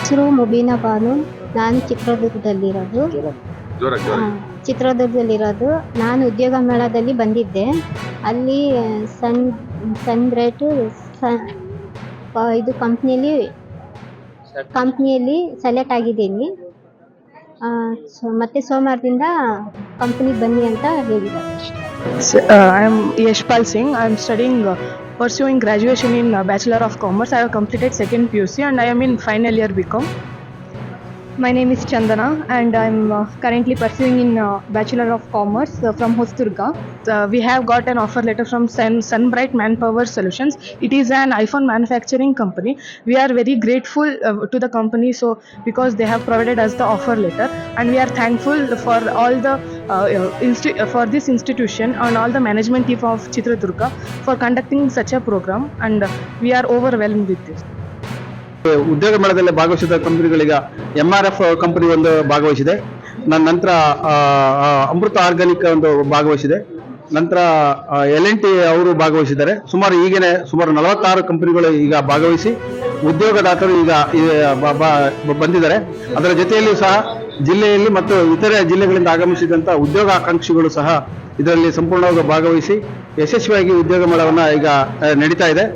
ಹೆಸರು ಮುಬೀನಾ ಬಾನು. ನಾನು ಚಿತ್ರದುರ್ಗದಲ್ಲಿರೋದು. ಚಿತ್ರದುರ್ಗದಲ್ಲಿರೋದು. ನಾನು ಉದ್ಯೋಗ ಮೇಳದಲ್ಲಿ ಬಂದಿದ್ದೆ. ಅಲ್ಲಿ ಸನ್ಬ್ರೈಟ್ ಇದು ಕಂಪ್ನಿಯಲ್ಲಿ ಸೆಲೆಕ್ಟ್ ಆಗಿದ್ದೀನಿ. ಮತ್ತೆ ಸೋಮವಾರದಿಂದ ಕಂಪ್ನಿಗೆ ಬನ್ನಿ ಅಂತ ಹೇಳಿದ್ದಾರೆ. I am Yashpal Singh. I am studying, pursuing graduation in Bachelor of Commerce. I have completed second PUC and I am in final year BCom. My name is Chandana and I am currently pursuing in Bachelor of Commerce from Hosturga. We have got an offer letter from Sunbright Manpower Solutions. It is an iPhone manufacturing company. We are very grateful to the company because they have provided us the offer letter, and we are thankful for all the for this institution and all the management team of Chitradurga for conducting such a program, and we are overwhelmed with this. ಉದ್ಯೋಗ ಮೇಳದಲ್ಲಿ ಭಾಗವಹಿಸಿದ ಕಂಪನಿಗಳೀಗ MRF company ಒಂದು ಭಾಗವಹಿಸಿದೆ. ನಂತರ ಅಮೃತ organic ಒಂದು ಭಾಗವಹಿಸಿದೆ. ನಂತರ L&T ಅವರು ಭಾಗವಹಿಸಿದ್ದಾರೆ. ಸುಮಾರು 46 ಕಂಪನಿಗಳು ಈಗ ಭಾಗವಹಿಸಿ ಉದ್ಯೋಗದಾತರು ಈಗ ಬಂದಿದ್ದಾರೆ. ಅದರ ಜೊತೆಯಲ್ಲಿ ಸಹ ಜಿಲ್ಲೆಯಲ್ಲಿ ಮತ್ತು ಇತರೆ ಜಿಲ್ಲೆಗಳಿಂದ ಆಗಮಿಸಿದಂಥ ಉದ್ಯೋಗಾಕಾಂಕ್ಷಿಗಳು ಸಹ ಇದರಲ್ಲಿ ಸಂಪೂರ್ಣವಾಗಿ ಭಾಗವಹಿಸಿ ಯಶಸ್ವಿಯಾಗಿ ಉದ್ಯೋಗ ಮೇಳವನ್ನು ಈಗ ನಡೀತಾ ಇದೆ.